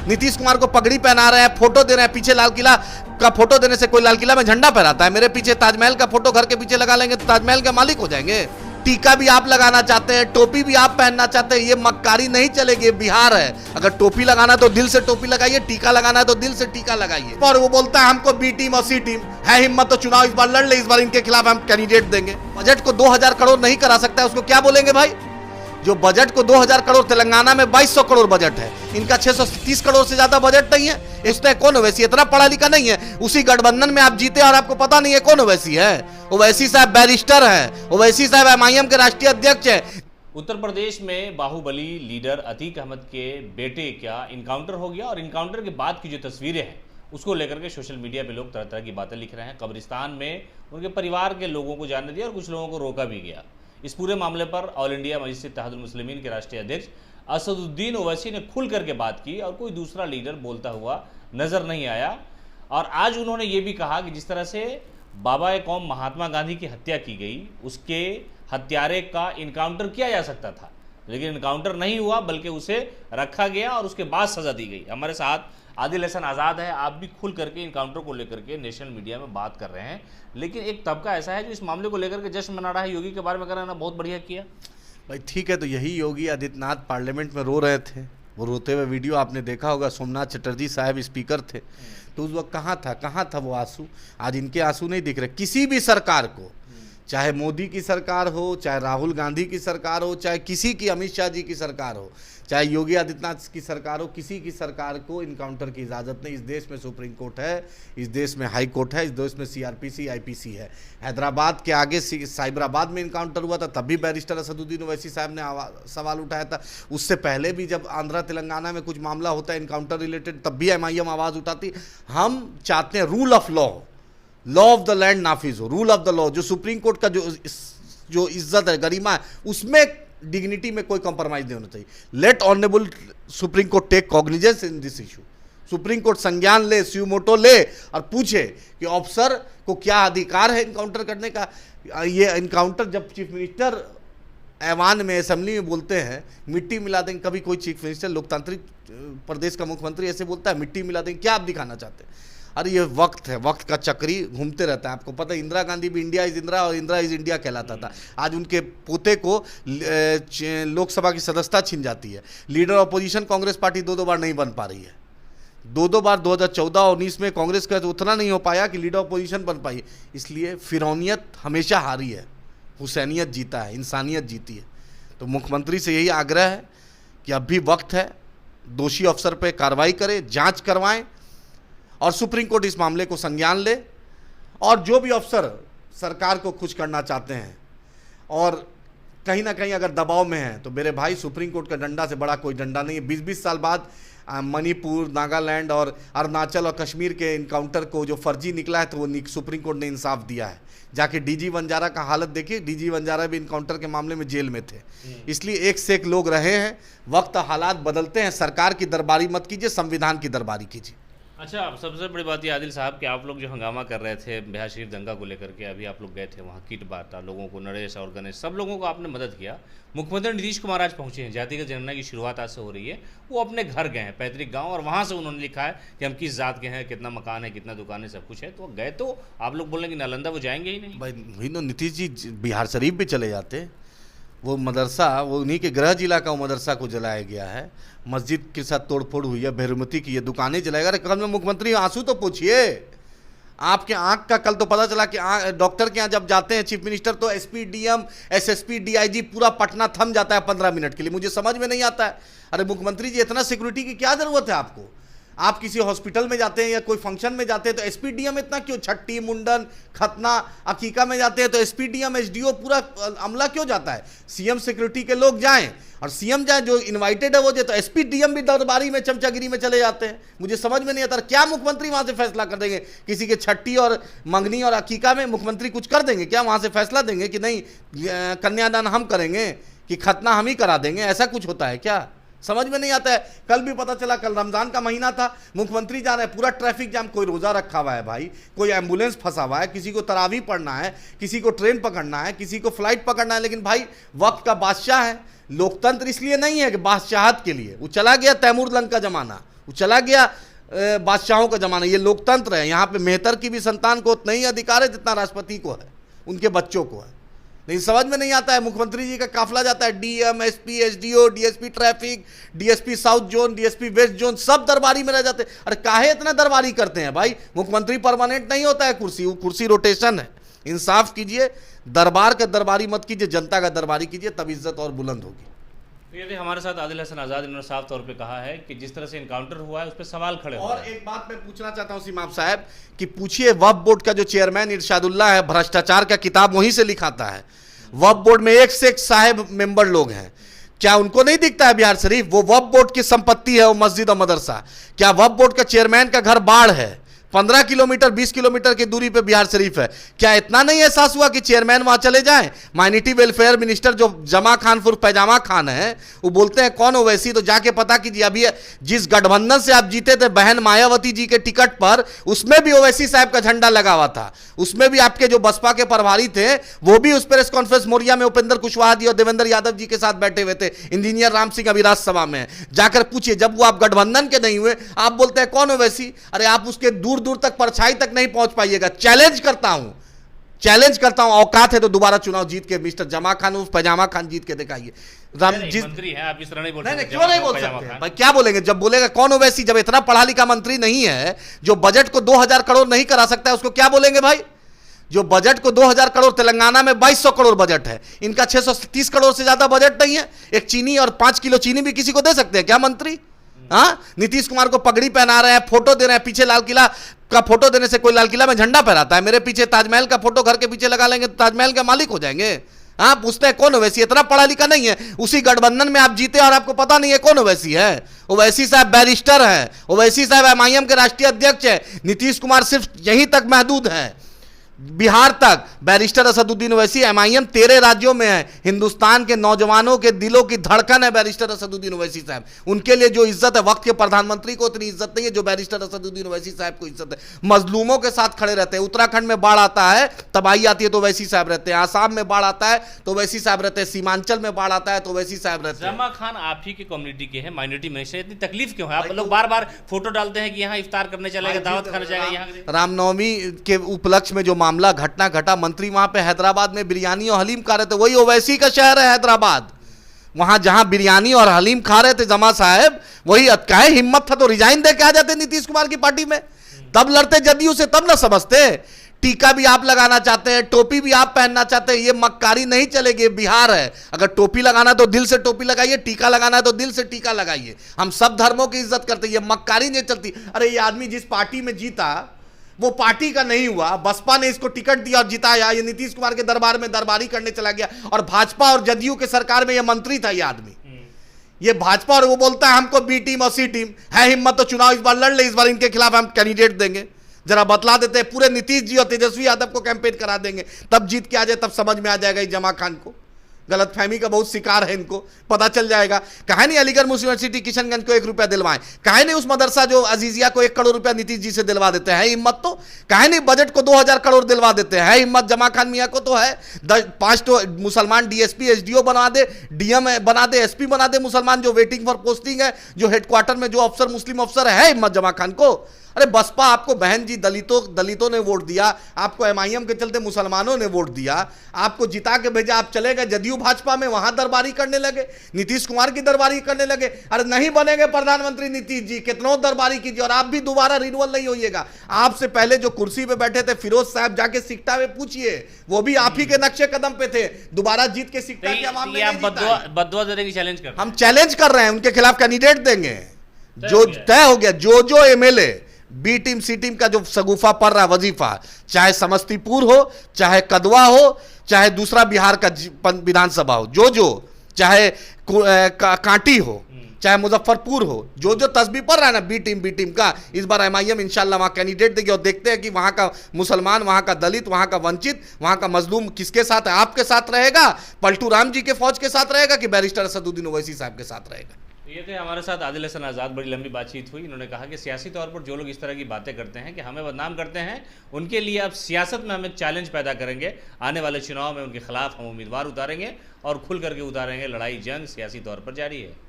नीतीश कुमार को पगड़ी पहना रहे हैं, फोटो दे रहे हैं, पीछे लाल किला का फोटो देने से कोई लाल किला में झंडा फहराता है? मेरे पीछे ताजमहल का फोटो घर के पीछे लगा लेंगे तो ताजमहल के मालिक हो जाएंगे। टीका भी आप लगाना चाहते हैं, टोपी भी आप पहनना चाहते हैं, ये मक्कारी नहीं चलेगी, बिहार है। अगर टोपी लगाना है तो दिल से टोपी लगाइए, टीका लगाना है तो दिल से टीका लगाइए। और वो बोलता है हमको बी टीम और सी टीम है, हिम्मत तो चुनाव इस बार लड़ ले, इस बार इनके खिलाफ हम कैंडिडेट देंगे। बजट को 2000 करोड़ नहीं करा सकता है, उसको क्या बोलेंगे भाई? जो बजट को 2000 करोड़, तेलंगाना में 2200 करोड़ बजट है, इनका 630 करोड़ से ज्यादा बजट नहीं है। इसमें कौन ओवैसी इतना पढ़ा लिखा नहीं है? उसी गठबंधन में आप जीते और आपको पता नहीं है कौन ओवैसी है। ओवैसी साहब बैरिस्टर हैं, ओवैसी साहब एमआईएम के राष्ट्रीय अध्यक्ष हैं। उत्तर प्रदेश में बाहुबली लीडर अतीक अहमद के बेटे का इनकाउंटर हो गया और इनकाउंटर के बाद की जो तस्वीरें हैं उसको लेकर के सोशल मीडिया पे लोग तरह तरह की बातें लिख रहे हैं। कब्रिस्तान में उनके परिवार के लोगों को जाने दिया और कुछ लोगों को रोका भी गया। इस पूरे मामले पर ऑल इंडिया मजलिस इत्तेहादुल मुस्लिमीन के राष्ट्रीय अध्यक्ष असदुद्दीन ओवैसी ने खुल करके बात की और कोई दूसरा लीडर बोलता हुआ नजर नहीं आया। और आज उन्होंने ये भी कहा कि जिस तरह से बाबा कौम महात्मा गांधी की हत्या की गई, उसके हत्यारे का इनकाउंटर किया जा सकता था, लेकिन इनकाउंटर नहीं हुआ बल्कि उसे रखा गया और उसके बाद सजा दी गई। हमारे साथ आदिल हसन आज़ाद है, आप भी खुल करके इनकाउंटर को लेकर के नेशनल मीडिया में बात कर रहे हैं, लेकिन एक तबका ऐसा है जो इस मामले को लेकर के जश्न मना रहा है। योगी के बारे में कहना बहुत बढ़िया किया भाई, ठीक है। तो यही योगी आदित्यनाथ पार्लियामेंट में रो रहे थे, वो रोते हुए वीडियो आपने देखा होगा। सोमनाथ चटर्जी साहब स्पीकर थे, तो उस वक्त कहाँ था वो आंसू? आज इनके आंसू नहीं दिख रहे। किसी भी सरकार को, चाहे मोदी की सरकार हो, चाहे राहुल गांधी की सरकार हो, चाहे किसी की अमित शाह जी की सरकार हो, चाहे योगी आदित्यनाथ की सरकार हो, किसी की सरकार को इनकाउंटर की इजाज़त नहीं। इस देश में सुप्रीम कोर्ट है, इस देश में हाई कोर्ट है, इस देश में सीआरपीसी आईपीसी है। हैदराबाद के आगे साइबराबाद में इनकाउंटर हुआ था, तब भी बैरिस्टर असदुद्दीन ओवैसी साहब ने सवाल उठाया था। उससे पहले भी जब आंध्रा तेलंगाना में कुछ मामला होता है इनकाउंटर रिलेटेड, तब भी एमआईएम आवाज़ उठाती। हम चाहते हैं rule of law of the land नाफिज हो, रूल ऑफ द लॉ। जो सुप्रीम कोर्ट का जो इज्जत है, गरिमा है, उसमें डिग्निटी में कोई कॉम्प्रोमाइज नहीं होना चाहिए। Let honourable supreme court take cognizance in this issue. Supreme court संज्ञान ले, स्यूमोटो ले और पूछे कि ऑफिसर को क्या अधिकार है इनकाउंटर करने का। ये इनकाउंटर जब चीफ मिनिस्टर ऐवान में, असेंबली में बोलते हैं मिट्टी मिला देंगे, कभी कोई चीफ मिनिस्टर लोकतांत्रिक प्रदेश का मुख्यमंत्री ऐसे बोलता है मिट्टी मिला देंगे, क्या आप दिखाना चाहते हैं? अरे ये वक्त है, वक्त का चक्री घूमते रहता है। आपको पता है इंदिरा गांधी भी इंडिया इज इंदिरा और इंदिरा इज इंडिया कहलाता था। आज उनके पोते को लोकसभा की सदस्यता छिन जाती है। लीडर ऑपोजिशन कांग्रेस पार्टी दो बार नहीं बन पा रही है। दो बार 2014 और 19 में कांग्रेस का तो उतना नहीं हो पाया कि लीडर ऑपोजिशन बन पाई। इसलिए फिरौनियत हमेशा हारी है, हुसैनियत जीता है, इंसानियत जीती है। तो मुख्यमंत्री से यही आग्रह है कि अब भी वक्त है, दोषी अफसर पर कार्रवाई करें, जाँच करवाएं और सुप्रीम कोर्ट इस मामले को संज्ञान ले। और जो भी अफसर सरकार को खुश करना चाहते हैं और कहीं ना कहीं अगर दबाव में हैं, तो मेरे भाई सुप्रीम कोर्ट का डंडा से बड़ा कोई डंडा नहीं है। 20-20 साल बाद मणिपुर, नागालैंड और अरुणाचल और कश्मीर के इनकाउंटर को जो फर्जी निकला है, तो वो सुप्रीम कोर्ट ने इंसाफ दिया है। जाके डीजी वंजारा का हालत देखिए, डीजी वंजारा भी इनकाउंटर के मामले में जेल में थे। इसलिए एक से एक लोग रहे हैं। वक्त हालात बदलते हैं, सरकार की दरबारी मत कीजिए, संविधान की दरबारी कीजिए। अच्छा, सबसे बड़ी बात ये आदिल साहब कि आप लोग जो हंगामा कर रहे थे बिहार शरीफ दंगा को लेकर के, अभी आप लोग गए थे वहाँ, किट बांटा लोगों को, नरेश और गणेश सब लोगों को आपने मदद किया। मुख्यमंत्री नीतीश कुमार आज पहुँचे हैं, जातिगत जनगणना की शुरुआत आज से हो रही है। वो अपने घर गए हैं, पैतृक गाँव, और वहाँ से उन्होंने लिखा है कि हम किस जात के हैं, कितना मकान है, कितना दुकानें, सब कुछ है। तो गए, तो आप लोग बोल रहे हैं कि नालंदा वो जाएंगे ही नहीं। भाई नीतीश जी बिहार शरीफ भी चले जाते। वो मदरसा, वो उन्हीं के गृह जिला का वो मदरसा को जलाया गया है, मस्जिद के साथ तोड़फोड़ हुई है, बेरुमती की, ये दुकानें जलाएगा। अरे कल में मुख्यमंत्री आंसू तो पूछिए। आपके आंख का कल तो पता चला कि डॉक्टर के यहाँ जब जाते हैं चीफ मिनिस्टर, तो एसपी, डीएम, एसएसपी, डीआईजी पूरा पटना थम जाता है 15 मिनट के लिए। मुझे समझ में नहीं आता है, अरे मुख्यमंत्री जी इतना सिक्योरिटी की क्या जरूरत है आपको? आप किसी हॉस्पिटल में जाते हैं या कोई फंक्शन में जाते हैं तो एसपी, डीएम इतना क्यों? छठी, मुंडन, खतना, अकीका में जाते हैं तो एसपी, डीएम, एसडीओ पूरा अमला क्यों जाता है? सीएम सिक्योरिटी के लोग जाएं और सीएम जाए, जो इनवाइटेड है वो जाए, तो एसपी, डीएम भी दरबारी में चमचागिरी में चले जाते हैं। मुझे समझ में नहीं आता क्या मुख्यमंत्री वहां से फैसला कर देंगे? किसी के छठी और मंगनी और अकीका में मुख्यमंत्री कुछ कर देंगे क्या? वहां से फैसला देंगे कि नहीं कन्यादान हम करेंगे, कि खतना हम ही करा देंगे? ऐसा कुछ होता है क्या? समझ में नहीं आता है। कल भी पता चला, कल रमजान का महीना था, मुख्यमंत्री जा रहे हैं, पूरा ट्रैफिक जाम, कोई रोजा रखा हुआ है भाई, कोई एम्बुलेंस फंसा हुआ है, किसी को तरावी पढ़ना है, किसी को ट्रेन पकड़ना है, किसी को फ्लाइट पकड़ना है। लेकिन भाई वक्त का बादशाह है, लोकतंत्र इसलिए नहीं है कि बादशाहत के लिए, वो चला गया तैमूर लंग का जमाना, वो चला गया बादशाहों का जमाना। ये लोकतंत्र है, यहाँ पे मेहतर की भी संतान को उतना ही अधिकार है जितना राष्ट्रपति को है, उनके बच्चों को है। नहीं समझ में नहीं आता है, मुख्यमंत्री जी का काफिला जाता है, DM, SP, SDO, DSP traffic, DSP south zone, DSP west zone, सब दरबारी में रह जाते हैं। अरे काहे इतना दरबारी करते हैं भाई? मुख्यमंत्री परमानेंट नहीं होता है कुर्सी, वो कुर्सी रोटेशन है। इंसाफ कीजिए, दरबार का दरबारी मत कीजिए, जनता का दरबारी कीजिए, तब इज्जत और बुलंद होगी। तो ये हमारे साथ आदिल हसन आज़ाद, इन्होंने साफ तौर पे कहा है कि जिस तरह से इनकाउंटर हुआ है उस पर सवाल खड़े हो रहे हैं। और एक बात मैं पूछना चाहता हूं सीमाब साहब कि पूछिए, वक्फ बोर्ड का जो चेयरमैन इरशादुल्लाह है, भ्रष्टाचार का किताब वहीं से लिखाता है। वक्फ बोर्ड में एक से एक साहब मेंबर लोग हैं, क्या उनको नहीं दिखता है बिहार शरीफ? वो वक्फ बोर्ड की संपत्ति है, वो मस्जिद और मदरसा। क्या वक्फ बोर्ड का चेयरमैन का घर बाढ़ है? 15 किलोमीटर 20 किलोमीटर की दूरी पे बिहार शरीफ है। क्या इतना नहीं एहसास हुआ कि चेयरमैन वहां चले जाएं? माइनॉरिटी वेलफेयर मिनिस्टर जो जमा खान फुर्फ पैजामा खान है, वो बोलते हैं कौन ओवैसी, तो जाके पता कीजिए। अभी जिस गठबंधन से आप जीते थे बहन मायावती जी के टिकट पर, उसमें भी ओवैसी साहब का झंडा लगा हुआ था। उसमें भी आपके जो बसपा के प्रभारी थे वो भी उस प्रेस कॉन्फ्रेंस मोरिया में उपेंद्र कुशवाहा जी और देवेंद्र यादव जी के साथ बैठे हुए थे। इंजीनियर राम सिंह अभी राज्यसभा में है, जाकर पूछिए। जब वो आप गठबंधन के नहीं हुए, आप बोलते हैं कौन ओवैसी? अरे आप उसके दूर दूर तक परछाई तक नहीं पहुंच पाइएगा। चैलेंज करता हूं, औकात है तो दोबारा चुनाव जीत के मिस्टर जमा खान उस पैजामा खान जीत के दिखाइए। मंत्री हैं आप, इस तरह नहीं बोल सकते। क्यों नहीं बोल सकते भाई? क्या बोलेंगे? जब बोलेगा कौन ओवैसी, जब इतना पढ़ा लिखा मंत्री नहीं है, जो बजट को 2000 करोड़ नहीं करा सकता है, उसको क्या बोलेंगे भाई? जो बजट को 2000 करोड़, तेलंगाना में 2200 करोड़ बजट है, इनका 630 करोड़ से ज्यादा बजट नहीं है। एक चीनी और 5 किलो चीनी भी किसी को दे सकते हैं क्या मंत्री? हाँ, नीतीश कुमार को पगड़ी पहना रहे हैं, फोटो दे रहे हैं। पीछे लाल किला का फोटो देने से कोई लाल किला में झंडा फहराता है? मेरे पीछे ताजमहल का फोटो घर के पीछे लगा लेंगे तो ताजमहल के मालिक हो जाएंगे। हाँ, पूछते हैं कौन ओवैसी? इतना पढ़ा लिखा नहीं है। उसी गठबंधन में आप जीते और आपको पता नहीं है कौन ओवैसी है। ओवैसी साहब बैरिस्टर है, ओवैसी साहब एमआईएम के राष्ट्रीय अध्यक्ष है। नीतीश कुमार सिर्फ यहीं तक महदूद है, बिहार तक। बैरिस्टर असदुद्दीन ओवैसी एमआईएम 13 राज्यों में है। हिंदुस्तान के नौजवानों के दिलों की धड़कन है बैरिस्टर असदुद्दीन ओवैसी साहब। उनके लिए जो इज्जत है, वक्त के प्रधानमंत्री को उतनी इज्जत नहीं है जो बैरिस्टर असदुद्दीन ओवैसी साहब को इज्जत है। मजलूमों के साथ खड़े रहते हैं। उत्तराखंड में बाढ़ आता है, तबाही आती है तो ओवैसी साहब रहते हैं। आसाम में बाढ़ आता है तो ओवैसी साहब रहते हैं। सीमांचल में बाढ़ आता है तो ओवैसी साहब रहते हैं। जमा खान आप ही की कम्युनिटी के हैं, माइनॉरिटी मिनिस्टर, इतनी तकलीफ क्यों है? आप लोग बार बार फोटो डालते हैं कि यहाँ इफ्तार करने चलेगा, दावत खाने जाएगा। यहाँ रामनवमी के उपलक्ष्य में जो मामला घटा, मंत्री वहां पे हैदराबाद में बिरयानी और हलीम खा रहे थे। वही ओवैसी का शहर है हैदराबाद। वहां जहां बिरयानी और हलीम खा रहे थे जमा साहब, वही काहे हिम्मत था तो रिजाइन दे के आ जाते नीतीश कुमार की पार्टी में। तब लड़ते जदयू से, तब ना समझते। टीका भी आप लगाना चाहते हैं, टोपी भी आप पहनना चाहते हैं, ये मक्कारी नहीं चलेगी। बिहार है, अगर टोपी लगाना तो दिल से टोपी लगाइए, टीका लगाना है तो दिल से टीका लगाइए। हम सब धर्मों की इज्जत करते हैं, ये मक्कारी नहीं चलती। अरे ये आदमी जिस पार्टी में जीता वो पार्टी का नहीं हुआ, बसपा ने इसको टिकट दिया और जिताया। ये नीतीश कुमार के दरबार में दरबारी करने चला गया। और भाजपा और जदयू के सरकार में ये मंत्री था ये आदमी। ये भाजपा, और वो बोलता है हमको बी टीम और सी टीम है। हिम्मत तो चुनाव इस बार लड़ ले, इस बार इनके खिलाफ हम कैंडिडेट देंगे। जरा बतला देते हैं, पूरे नीतीश जी और तेजस्वी यादव को कैंपेन करा देंगे, तब जीत के आ जाए, तब समझ में आ जाएगा इस जमा खान को। गलतफहमी का बहुत शिकार है, इनको पता चल जाएगा। कहे नहीं अलीगढ़ मुस्लिम यूनिवर्सिटी किशनगंज को 1 रुपया दिलवाएं? कहे नहीं उस मदरसा जो अजीजिया को 1 करोड़ रुपया नीतीश जी से दिलवा देते हैं? हिम्मत तो। कहे नहीं बजट को 2000 करोड़ दिलवा देते हैं? हिम्मत जमा खान मियाँ को तो है। 5 तो मुसलमान डीएसपी एसडीओ बना दे, डीएम बना दे, एसपी बना दे मुसलमान, जो वेटिंग फॉर पोस्टिंग है, जो हेडक्वार्टर में जो अफसर मुस्लिम अफसर है। हिम्मत जमा खान को। अरे बसपा आपको बहन जी दलितों ने वोट दिया, आपको एमआईएम के चलते मुसलमानों ने वोट दिया, आपको जिता के भेजा, आप चले गए जदयू भाजपा में, वहां दरबारी करने लगे, नीतीश कुमार की दरबारी करने लगे। अरे नहीं बनेंगे प्रधानमंत्री नीतीश जी, कितनों दरबारी कीजिए और आप भी दोबारा रिन्यूअल नहीं होइएगा। आपसे पहले जो कुर्सी पे बैठे थे फिरोज साहब, जाके सिकटा में पूछिए, वो भी आप ही के नक्शे कदम पे थे। दोबारा जीत के सिकटा के अवाम में बददुआ देने की चैलेंज कर, हम चैलेंज कर रहे हैं, उनके खिलाफ कैंडिडेट देंगे। जो तय हो गया, जो एमएलए बी टीम सी टीम का जो सगुफा पड़ रहा है वजीफा, चाहे समस्तीपुर हो, चाहे कदवा हो, चाहे दूसरा बिहार का विधानसभा हो, जो चाहे कांटी हो, चाहे मुजफ्फरपुर हो, जो तस्बीह पड़ रहा है ना बी टीम का, इस बार एमआईएम इंशाल्लाह वहां कैंडिडेट देगी। और देखते हैं कि वहां का मुसलमान, वहां का दलित, वहां का वंचित, वहां का मजलूम किसके साथ है। आपके साथ रहेगा, पलटू राम जी के फौज के साथ रहेगा, कि बैरिस्टर असदुद्दीन ओवैसी साहब के साथ रहेगा। ये थे हमारे साथ आदिल हसन आज़ाद। बड़ी लंबी बातचीत हुई। इन्होंने कहा कि सियासी तौर पर जो लोग इस तरह की बातें करते हैं कि हमें बदनाम करते हैं, उनके लिए अब सियासत में हम एक चैलेंज पैदा करेंगे। आने वाले चुनाव में उनके खिलाफ हम उम्मीदवार उतारेंगे और खुल करके उतारेंगे। लड़ाई जंग सियासी तौर पर जारी है।